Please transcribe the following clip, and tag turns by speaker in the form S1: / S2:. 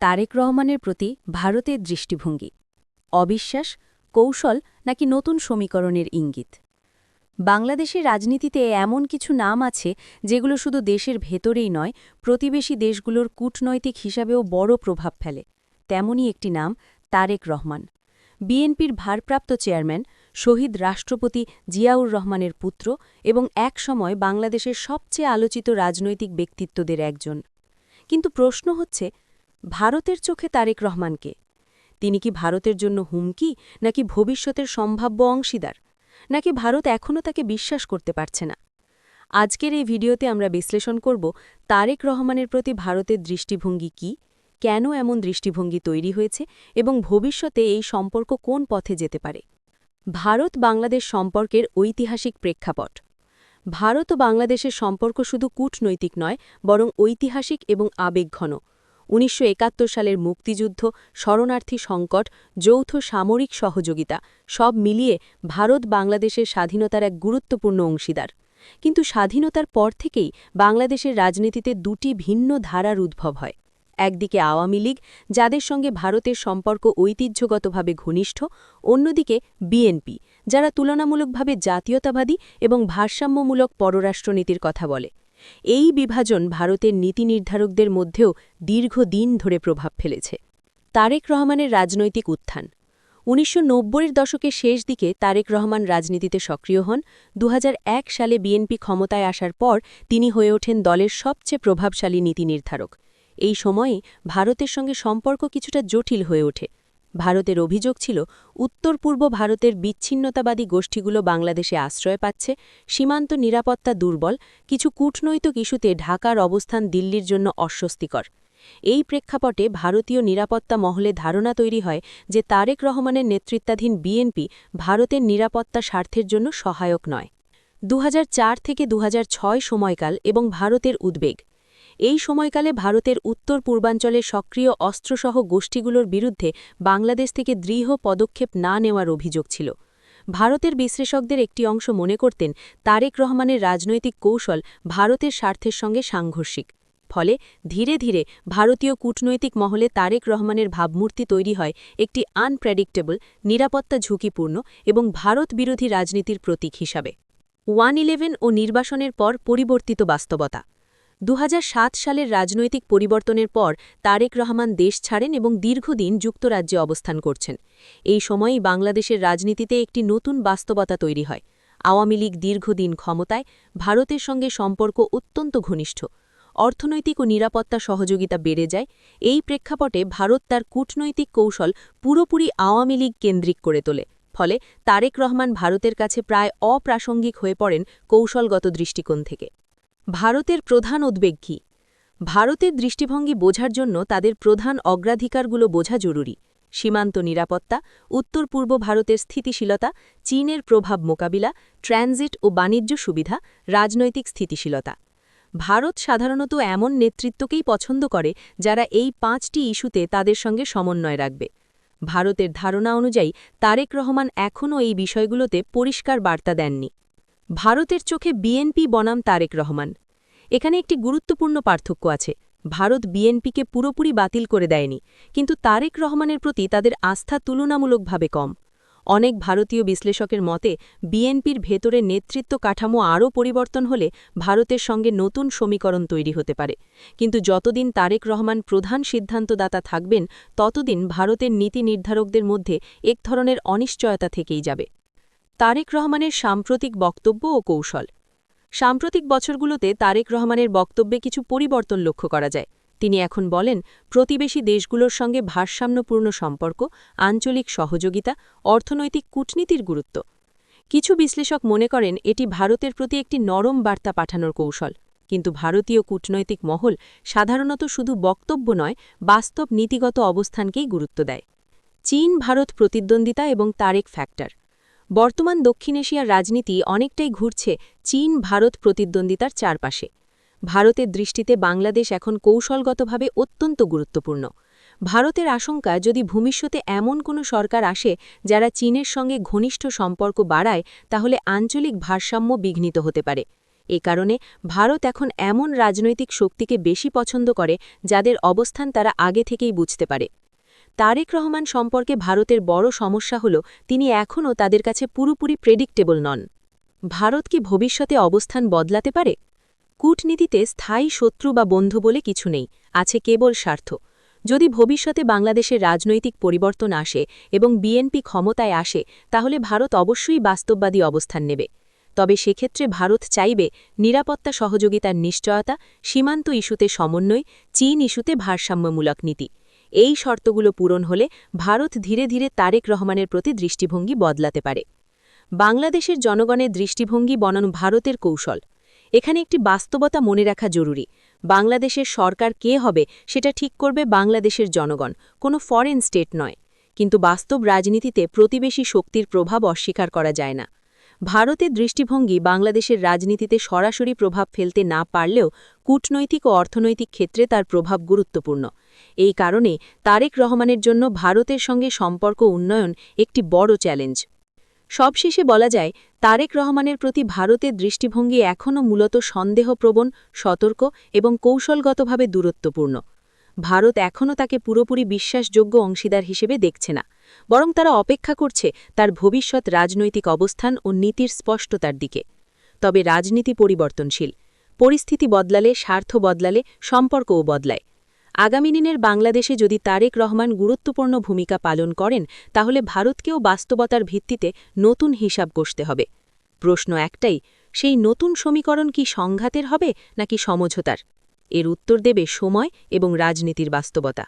S1: তারেক রহমানের প্রতি ভারতের দৃষ্টিভঙ্গি অবিশ্বাস, কৌশল নাকি নতুন সমীকরণের ইঙ্গিত। বাংলাদেশের রাজনীতিতে এমন কিছু নাম আছে যেগুলো শুধু দেশের ভেতরেই নয়, প্রতিবেশী দেশগুলোর কূটনৈতিক হিসাবেও বড় প্রভাব ফেলে। তেমনই একটি নাম তারেক রহমান, বিএনপির ভারপ্রাপ্ত চেয়ারম্যান, শহীদ রাষ্ট্রপতি জিয়াউর রহমানের পুত্র এবং একসময় বাংলাদেশের সবচেয়ে আলোচিত রাজনৈতিক ব্যক্তিত্বদের একজন। কিন্তু প্রশ্ন হচ্ছে, ভারতের চোখে তারেক রহমানকে? তিনি কি ভারতের জন্য হুমকি, নাকি ভবিষ্যতের সম্ভাব্য অংশীদার, নাকি ভারত এখনও তাকে বিশ্বাস করতে পারছে না? আজকের এই ভিডিওতে আমরা বিশ্লেষণ করব তারেক রহমানের প্রতি ভারতের দৃষ্টিভঙ্গি কি, কেন এমন দৃষ্টিভঙ্গি তৈরি হয়েছে এবং ভবিষ্যতে এই সম্পর্ক কোন পথে যেতে পারে। ভারত-বাংলাদেশ সম্পর্কের ঐতিহাসিক প্রেক্ষাপট। ভারত ও বাংলাদেশের সম্পর্ক শুধু কূটনৈতিক নয়, বরং ঐতিহাসিক এবং আবেগঘন। ১৯৭১ সালের মুক্তিযুদ্ধ, শরণার্থী সংকট, যৌথ সামরিক সহযোগিতা সব মিলিয়ে ভারত বাংলাদেশের স্বাধীনতার এক গুরুত্বপূর্ণ অংশীদার। কিন্তু স্বাধীনতার পর থেকেই বাংলাদেশের রাজনীতিতে দুটি ভিন্ন ধারার উদ্ভব হয়। একদিকে আওয়ামী লীগ, যাদের সঙ্গে ভারতের সম্পর্ক ঐতিহ্যগতভাবে ঘনিষ্ঠ, অন্যদিকে বিএনপি, যারা তুলনামূলকভাবে জাতীয়তাবাদী এবং ভারসাম্যমূলক পররাষ্ট্রনীতির কথা বলে। এই বিভাজন ভারতের নীতি নির্ধারকদের মধ্যেও দীর্ঘদিন ধরে প্রভাব ফেলেছে। তারেক রহমানের রাজনৈতিক উত্থান। ১৯৯০-এর দশকের শেষ দিকে তারেক রহমান রাজনীতিতে সক্রিয় হন। ২০০১ সালে বিএনপি ক্ষমতায় আসার পর তিনি হয়ে ওঠেন দলের সবচেয়ে প্রভাবশালী নীতি নির্ধারক। এই সময়ে ভারতের সঙ্গে সম্পর্ক কিছুটা জটিল হয়ে ওঠে। ভারতের অভিযোগ ছিল, উত্তর পূর্ব ভারতের বিচ্ছিন্নতাবাদী গোষ্ঠীগুলো বাংলাদেশে আশ্রয় পাচ্ছে, সীমান্ত নিরাপত্তা দুর্বল, কিছু কূটনৈতিক ইস্যুতে ঢাকার অবস্থান দিল্লির জন্য অস্বস্তিকর। এই প্রেক্ষাপটে ভারতীয় নিরাপত্তা মহলে ধারণা তৈরি হয় যে তারেক রহমানের নেতৃত্বাধীন বিএনপি ভারতের নিরাপত্তা স্বার্থের জন্য সহায়ক নয়। ২০০৪ থেকে ২০০৬ সময়কাল এবং ভারতের উদ্বেগ। এই সময়কালে ভারতের উত্তর পূর্বাঞ্চলের সক্রিয় অস্ত্রসহ গোষ্ঠীগুলোর বিরুদ্ধে বাংলাদেশ থেকে দৃঢ় পদক্ষেপ না নেওয়ার অভিযোগ ছিল। ভারতের বিশ্লেষকদের একটি অংশ মনে করতেন তারেক রহমানের রাজনৈতিক কৌশল ভারতের স্বার্থের সঙ্গে সাংঘর্ষিক। ফলে ধীরে ধীরে ভারতীয় কূটনৈতিক মহলে তারেক রহমানের ভাবমূর্তি তৈরি হয় একটি আনপ্রেডিক্টেবল, নিরাপত্তা ঝুঁকিপূর্ণ এবং ভারত বিরোধী রাজনীতির প্রতীক হিসাবে। ১১ ও নির্বাসনের পর পরিবর্তিত বাস্তবতা। ২০০৭ সালের রাজনৈতিক পরিবর্তনের পর তারেক রহমান দেশ ছাড়েন এবং দীর্ঘদিন যুক্তরাজ্যে অবস্থান করছেন। এই সময়েই বাংলাদেশের রাজনীতিতে একটি নতুন বাস্তবতা তৈরি হয়। আওয়ামী লীগ দীর্ঘদিন ক্ষমতায়, ভারতের সঙ্গে সম্পর্ক অত্যন্ত ঘনিষ্ঠ, অর্থনৈতিক ও নিরাপত্তা সহযোগিতা বেড়ে যায়। এই প্রেক্ষাপটে ভারত তার কূটনৈতিক কৌশল পুরোপুরি আওয়ামী লীগ কেন্দ্রিক করে তোলে। ফলে তারেক রহমান ভারতের কাছে প্রায় অপ্রাসঙ্গিক হয়ে পড়েন কৌশলগত দৃষ্টিকোণ থেকে। ভারতের প্রধান উদ্বেগ কী? ভারতের দৃষ্টিভঙ্গি বোঝার জন্য তাদের প্রধান অগ্রাধিকারগুলো বোঝা জরুরি। সীমান্ত নিরাপত্তা, উত্তর পূর্ব ভারতের স্থিতিশীলতা, চীনের প্রভাব মোকাবিলা, ট্রানজিট ও বাণিজ্য সুবিধা, রাজনৈতিক স্থিতিশীলতা। ভারত সাধারণত এমন নেতৃত্বকেই পছন্দ করে যারা এই ৫টি ইস্যুতে তাদের সঙ্গে সমন্বয় রাখবে। ভারতের ধারণা অনুযায়ী তারেক রহমান এখনও এই বিষয়গুলোতে পরিষ্কার বার্তা দেননি। ভারতের চোখে বিএনপি বনাম তারেক রহমান। এখানে একটি গুরুত্বপূর্ণ পার্থক্য আছে। ভারত বিএনপিকে পুরোপুরি বাতিল করে দেয়নি, কিন্তু তারেক রহমানের প্রতি তাদের আস্থা তুলনামূলকভাবে কম। অনেক ভারতীয় বিশ্লেষকের মতে বিএনপির ভেতরে নেতৃত্ব কাঠামো আরও পরিবর্তন হলে ভারতের সঙ্গে নতুন সমীকরণ তৈরি হতে পারে। কিন্তু যতদিন তারেক রহমান প্রধান সিদ্ধান্তদাতা থাকবেন, ততদিন ভারতের নীতি নির্ধারকদের মধ্যে এক ধরনের অনিশ্চয়তা থেকেই যাবে। তারেক রহমানের সাম্প্রতিক বক্তব্য ও কৌশল। সাম্প্রতিক বছরগুলোতে তারেক রহমানের বক্তব্যে কিছু পরিবর্তন লক্ষ্য করা যায়। তিনি এখন বলেন, প্রতিবেশী দেশগুলোর সঙ্গে ভারসাম্যপূর্ণ সম্পর্ক, আঞ্চলিক সহযোগিতা, অর্থনৈতিক কূটনীতির গুরুত্ব। কিছু বিশ্লেষক মনে করেন এটি ভারতের প্রতি একটি নরম বার্তা পাঠানোর কৌশল। কিন্তু ভারতীয় কূটনৈতিক মহল সাধারণত শুধু বক্তব্য নয়, বাস্তব নীতিগত অবস্থানকেই গুরুত্ব দেয়। চীন ভারত প্রতিদ্বন্দ্বিতা এবং তারেক ফ্যাক্টর। বর্তমান দক্ষিণ এশিয়ার রাজনীতি অনেকটাই ঘুরছে চীন ভারত প্রতিদ্বন্দ্বিতার চারপাশে। ভারতের দৃষ্টিতে বাংলাদেশ এখন কৌশলগতভাবে অত্যন্ত গুরুত্বপূর্ণ। ভারতের আশঙ্কা, যদি ভবিষ্যতে এমন কোনো সরকার আসে যারা চীনের সঙ্গে ঘনিষ্ঠ সম্পর্ক বাড়ায়, তাহলে আঞ্চলিক ভারসাম্য বিঘ্নিত হতে পারে। এ কারণে ভারত এখন এমন রাজনৈতিক শক্তিকে বেশি পছন্দ করে যাদের অবস্থান তারা আগে থেকেই বুঝতে পারে। তারেক রহমান সম্পর্কে ভারতের বড় সমস্যা হল তিনি এখনও তাদের কাছে পুরোপুরি প্রেডিক্টেবল নন। ভারত কি ভবিষ্যতে অবস্থান বদলাতে পারে? কূটনীতিতে স্থায়ী শত্রু বা বন্ধু বলে কিছু নেই, আছে কেবল স্বার্থ। যদি ভবিষ্যতে বাংলাদেশের রাজনৈতিক পরিবর্তন আসে এবং বিএনপি ক্ষমতায় আসে, তাহলে ভারত অবশ্যই বাস্তববাদী অবস্থান নেবে। তবে সেক্ষেত্রে ভারত চাইবে নিরাপত্তা সহযোগিতার নিশ্চয়তা, সীমান্ত ইস্যুতে সমন্বয়, চীন ইস্যুতে ভারসাম্যমূলক নীতি। এই শর্তগুলো পূরণ হলে ভারত ধীরে ধীরে তারেক রহমানের প্রতি দৃষ্টিভঙ্গি বদলাতে পারে। বাংলাদেশের জনগণের দৃষ্টিভঙ্গি বনাম ভারতের কৌশল। এখানে একটি বাস্তবতা মনে রাখা জরুরি। বাংলাদেশের সরকার কে হবে সেটা ঠিক করবে বাংলাদেশের জনগণ, কোনো ফরেন স্টেট নয়। কিন্তু বাস্তব রাজনীতিতে প্রতিবেশী শক্তির প্রভাব অস্বীকার করা যায় না। ভারতের দৃষ্টিভঙ্গি বাংলাদেশের রাজনীতিতে সরাসরি প্রভাব ফেলতে না পারলেও কূটনৈতিক ও অর্থনৈতিক ক্ষেত্রে তার প্রভাব গুরুত্বপূর্ণ। এই কারণে তারেক রহমানের জন্য ভারতের সঙ্গে সম্পর্ক উন্নয়ন একটি বড় চ্যালেঞ্জ। সবশেষে বলা যায়, তারেক রহমানের প্রতি ভারতের দৃষ্টিভঙ্গি এখনও মূলত সন্দেহপ্রবণ, সতর্ক এবং কৌশলগতভাবে দূরত্বপূর্ণ। ভারত এখনও তাকে পুরোপুরি বিশ্বাসযোগ্য অংশীদার হিসেবে দেখছে না, বরং তারা অপেক্ষা করছে তার ভবিষ্যৎ রাজনৈতিক অবস্থান ও নীতির স্পষ্টতার দিকে। তবে রাজনীতি পরিবর্তনশীল। পরিস্থিতি বদলালে, স্বার্থ বদলালে, সম্পর্কও বদলায়। আগামী দিনের বাংলাদেশে যদি তারেক রহমান গুরুত্বপূর্ণ ভূমিকা পালন করেন, তাহলে ভারতকেও বাস্তবতার ভিত্তিতে নতুন হিসাব কষতে হবে। প্রশ্ন একটাই, সেই নতুন সমীকরণ কি সংঘাতের হবে নাকি সমঝোতার? এর উত্তর দেবে সময় এবং রাজনীতির বাস্তবতা।